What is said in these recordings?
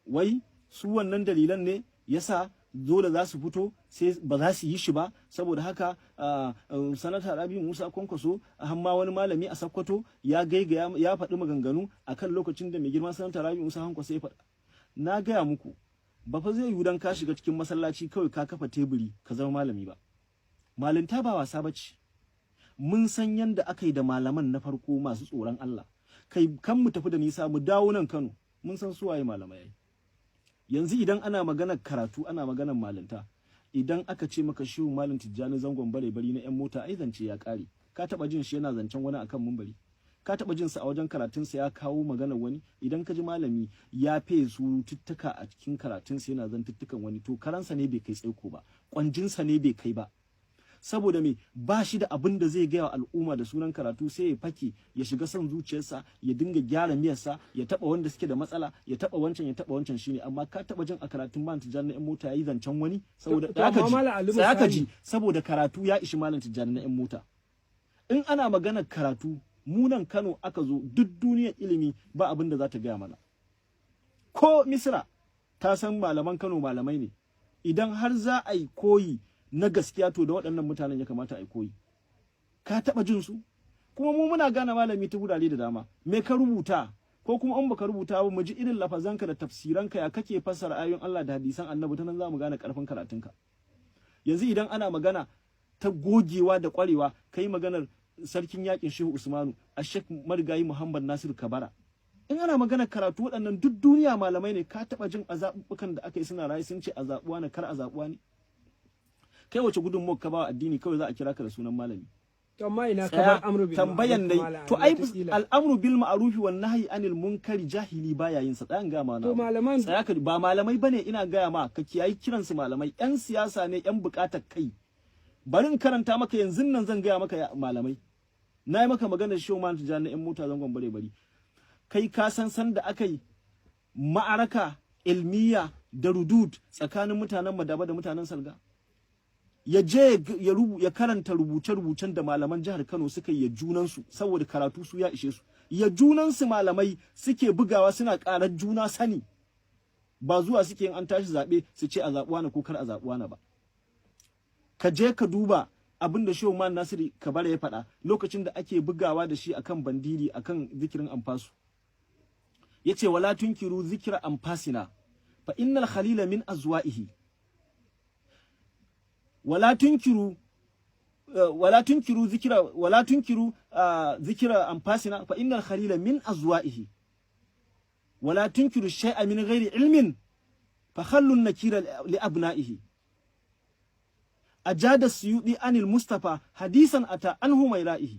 wai su wannan dalilan ne yasa dole za su fito sai ba za su yi shi ba, saboda haka sanata Rabi Musa Kwankwaso hamma wani malami a Sokoto ya gaiga ya faɗi maganganu akan lokacin da mai girma sanata Rabi Musa Kwankwaso ya faɗa. Na gaya muku ba fa zai yi dan ka shiga cikin masallaci kawai ka kafa teburi ka zama malami ba. Malinta ba wasa bace. Mun san yanda aka yi da malaman na farko masu tsoron Allah. Kai kan mu tafi da nisa mu dawo nan Kano, mun san su waye malamai. Yanzu idan ana maganar karatu ana maganar malinta, idan aka ce maka Shehu Malam Tijjani Zangon Bare Bari na yan mota ai zance ya kare. Ka taba jin shi yana zancen wani akan mumbari? Ka taba jin sa a wajen karatun sa ya kawo maganar wani? Idan ka ji malami ya fe su tuttuka a cikin karatun sa yana zantuttukan wani, to karansa ne bai kai tsaiko ba, kwanjin sa ne bai kai ba. Saboda me ba shi da abin da zai gaya wa al'umma da sunan karatu, sai ya fake ya shiga son zuciyarsa, ya dinga gyara miyarsa, ya taba wanda suke da matsala, ya taba wancan shine. Amma ka taba jin a karatun Malam Tijjani na yan mota yayi zancen wani? Saboda aka ji saboda karatu ya ishi Malam Tijjani na yan mota. In ana maganar karatu, mu nan Kano aka zo, duk duniyar ilimi ba abin da za ta gaya mana. Ko Misra ta san malaman Kano malamai ne. Idan har za a yi koyi na gaskiya, to da waɗannan mutanen ya kamata a yi koyi. Ka taɓa jin su? Kuma mu muna gane malami ta gurare da dama. Me ka rubuta? Ko kuma in baka rubuta ba, mu ji irin lafazanka da tafsiranka, ya kake fassara ayoyin Allah da hadisan Annabi, ta nan za mu gane ƙarfin karatunka. Yanzu idan ana magana ta gogewa da ƙwarewa, kai maganar sarkin yakin Shehu Usmanu, Ashek Marigayi Muhammad Nasir Kabara. In ana maganar karatu, waɗannan duk duniya malamai ne. Ka taɓa jin a zaɓuɓɓukan da aka yi suna rayu sun ce a zaɓuwa ne, kar a zaɓuwa ne? Kai wace gudunmuwar ka ba addini kawai za a kira ka da sunan malami? To amma ina ka bar amru bil tambayan dai, to ai al'amru bil ma'ruf wan nahyi anil munkari jahili baya yin sa. Dan ga ma na, to malaman tsaya ka, ba malamai bane, ina gaya ma ka kiyayi kiran su malamai. Yan siyasa ne, yan bukatar kai. Bari in karanta maka yanzu nan, zan gaya maka malamai. Na yi maka maganar Shehu Malam Tijjani yan mota Zangon Bare Bari. Kai ka san da aka yi ma'araka ilmiya da rudud tsakanin mutanen Madaba da mutanen Salga? Ya je ya karanta rubuce-rubucen da malaman jihar Kano suka yi ya junansu, saboda karatu su ya ishe su. Ya junansu malamai suke bugawa, suna ƙarar juna sani, ba zuwa suke yin an tashi zaɓe su ce a zaɓuwa na ko kar a zaɓuwa na ba. Ka je ka duba abin da Shehu Man Nasiru Kabara ya faɗa lokacin da ake bugawa da shi akan bandiri, akan zikirin amfasu. Yace wala tunkiru zikira amfasina fa innal khalila min azwa'ihi. ولا تنكروا ذكر أنفاسنا فإن الخليل من أزوائه ولا تنكروا الشيء من غير علم فخلوا النكير لأبنائه. أجاد السيوطي عن المصطفى حديثا أتى عنه ميرائه.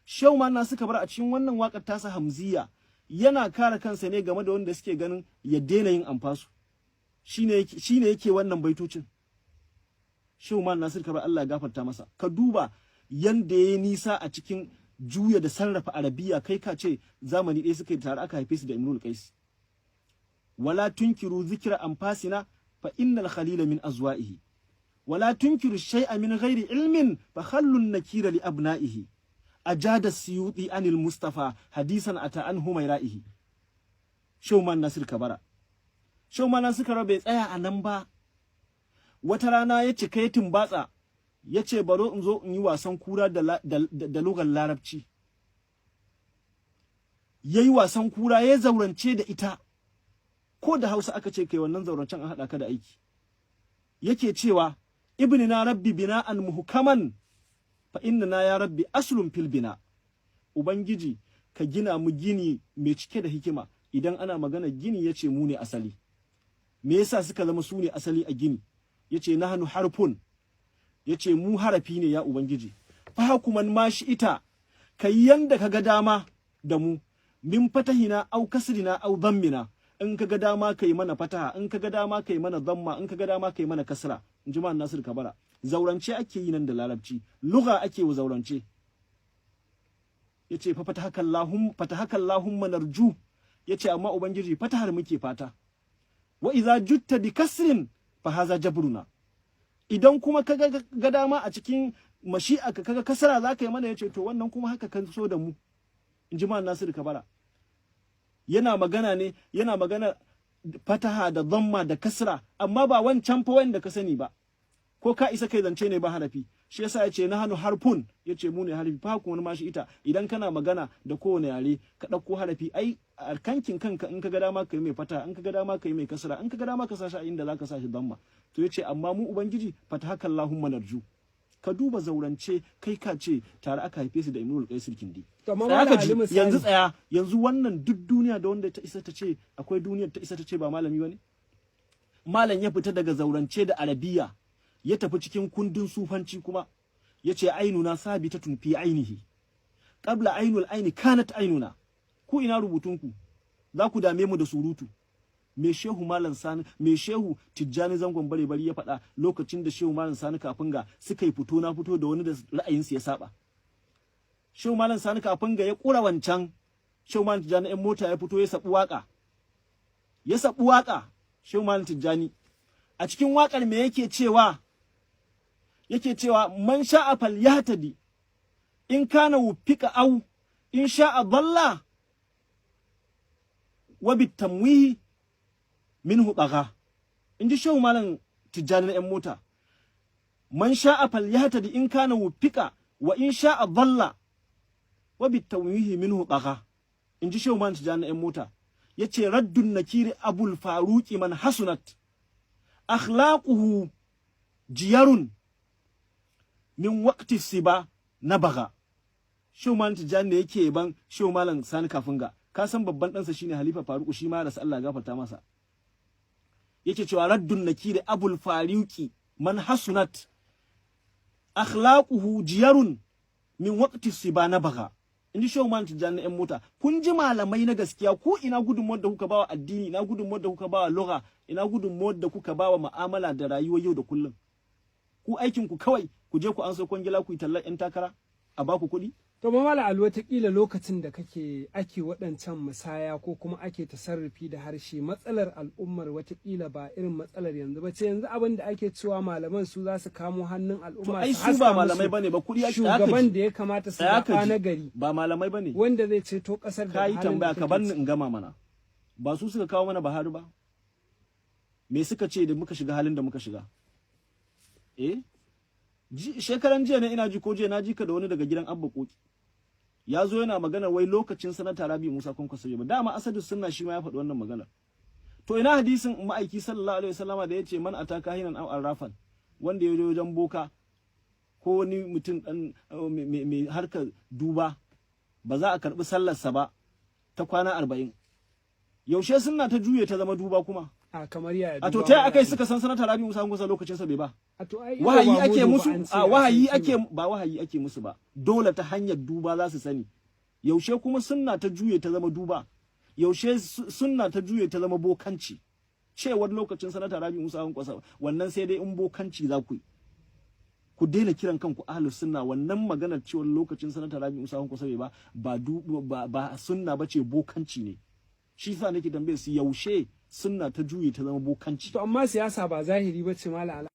Shehu Man Nasiru Kabara a cikin wannan waƙar tasa Hamziya yana kare kansa ne game da wanda suke ganin ya daina yin amfasu. Shine yake wannan baitocin. Shehu Man Nasiru Kabara Allah ya gafarta masa. Ka duba yanda yayi nisa a cikin juya da sarrafa Arabiya, kai ka ce zamani ɗaya suka yi tare, aka haife su da Imrul Qais. Wala tunkiru zikra anfasina fa innal khalila min azwa'ihi. Wala tunkiru shay'a min ghairi ilmin fa khallu nakira li abna'ihi. Ajada Suyuti anil Mustafa hadisan ata anhu maira'ihi. Shehu Man Nasiru Kabara. Shehu Man Nasiru Kabara bai tsaya a nan ba. Wata rana ya cika ya tumbatsa, ya ce baro in zo in yi wasan kura da lugar larabci. Ya yi wasan kura, ya zaurance da ita, ko da Hausa aka ce kai wannan zaurancen an haɗa ka da aiki. Yake cewa ibni na rabbi bina'an muhkaman fa inna ya rabbi aslun fil bina. Ubangiji ka gina mu gini mai cike da hikima. Idan ana magana gini, yace mu ne asali. Me yasa suka zama su ne asali a gini? Yace nahnu harfun, yace mu harafi ne ya Ubangiji. Fa hukuman ma shi ita, kai yanda kaga dama da mu, min fatahina au kasrina au dhammina. In kaga dama kai mana fataha, in kaga dama kai mana dhamma, in kaga dama kai mana kasra. Inji Man Nasiru Kabara. Zaurance ake yi nan da larabci, lugha ake wa zaurance. Yace fa fatahaka Allahumma narju. Yace amma Ubangiji fatahar muke fata. Wa idza jutta bi kasrin fa haza jabruna. Idan kuma kaga ga dama a cikin mashi'a ka kaga kasara zaka yi mana, yace to wannan kuma haka kan so da mu. Inji Man Nasiru Kabara. Yana magana fataha da dhamma da kasra, amma ba wancan fa wanda ka sani ba. Ko ka isa kai zance ne ba harafi. Shi yasa yace na hannu harfun, yace mu ne harafi, fa kuma ma shi ita. Idan kana magana da kowane yare ka dauko harafi, ai kankin kanka in ka ga dama kai mai fataha, in ka ga dama kai mai kasra, in ka ga dama ka sa shi inda zaka sa shi dhamma. To yace amma mu ubangiji fatahaka Allahumma narju. Ka duba zaurance kai ka ce tare aka haife su da Imrul Qais Kindi. Yanzu tsaya, yanzu wannan duk duniya da wanda ta isa ta ce akwai duniyar ta isa ta ce ba malami bane. Malam ya fita daga zaurance da arabiya ya tafi cikin kundin sufanci kuma yace ainuna sabitatun fi ainihi qabla ainul aini kanat ainuna. Ku ina rubutunku za ku dame mu da surutu. Me shehu malam sani, me shehu Tijjani Zangon bare bari ya faɗa lokacin da shehu malam sani Kafinga suka yi fito na fito da wani da ra'ayinsu ya saba. Shehu malam sani Kafinga ya kura wancan, shehu malam Tijjani ɗan mota ya fito ya sabu waka. Ya sabu waka shehu malam Tijjani. A cikin wakar me yake cewa? Yake cewa man sha'a falyahtadi in kana wufika au in sha'a dhalla wa bitamwihi minhu baga. Inji shehu malam Tijjani na yan mota. Man sha'a falyahtadi in kana wufika wa in sha'a dhalla wa bitamwihi minhu baga. Inji shehu malam Tijjani na yan mota. Yace raddun nakiri abul faruqi man hasunat akhlaquhu jiyarun min waqti siba na baga. Shehu malam Tijjani da yake ban shehu malam Sani Kafinga. Ka san babban ɗansa shine Halifa Faruku, shi ma da Allah gafarta masa. Yake cewa raddun nakiri abul faruqi man hasunat akhlaquhu jiyarun min waqti siba na baga. Inji shehu malam Tijjani yan mota. Kun ji malamai na gaskiya, ku ina gudunmuwar da kuka bawa addini, ina gudunmuwar da kuka bawa lugha, ina gudunmuwar da kuka bawa mu'amala da rayuwar yau da kullum. Ku aikin ku kawai ku je ku an so kwangila ku yi tallar yan takara a baku kuɗi. To mamala Ali, wataƙila lokacin da ake waɗancan musaya ko kuma ake tasarrufi da harshe, matsalar al'ummar wataƙila ba irin matsalar yanzu ba ce. Yanzu abin da ake cewa malaman su za su kamo hannun al'umma ai su ba malamai bane ba, kuɗi ake shugaban da ya kamata su zaɓa na gari ba malamai bane wanda zai ceto ƙasar da halin tambaya ka bar ni in gama mana. Ba su suka kawo mana Buhari ba? Me suka ce da muka shiga halin da muka shiga? Shekaran jiya ne ina ji ko jiya na ji ka da wani daga gidan Abba Koki ya zo yana magana wai lokacin sanata Rabi Musa Kwankwaso ba. Dama Asadu Sunna shi ma ya faɗi wannan magana. To ina hadisin ma'aiki sallallahu alaihi wasallama da yace man ataka hinan aw arrafan, wanda ya je wajen boka ko wani mutum dan mai harkar duba ba za a karbi sallarsa ba ta kwana 40. Yaushe sunna ta juye ta zama duba kuma? Kamar ya a to ta akai suka san sanata Rabi Musa Kwankwaso lokacin sa bai ba? Wahayi ake musu, ba wahayi ake musu ba, dole ta hanyar duba za su sani. Yaushe kuma sunna ta juye ta zama duba? Yaushe sunna ta juye ta zama bokanci? Cewar lokacin sanata Rabi Musa Kwankwaso wannan sai dai in bokanci za ku yi. Ku daina kiran kanku ahlus sunna. Wannan maganar cewar lokacin sanata Rabi Musa Kwankwaso ba sunna bace, bokanci ne. Shi yasa nake tambaye su yaushe sunna ta juye ta zama bokanci. To amma siyasa ba zahiri bace malam.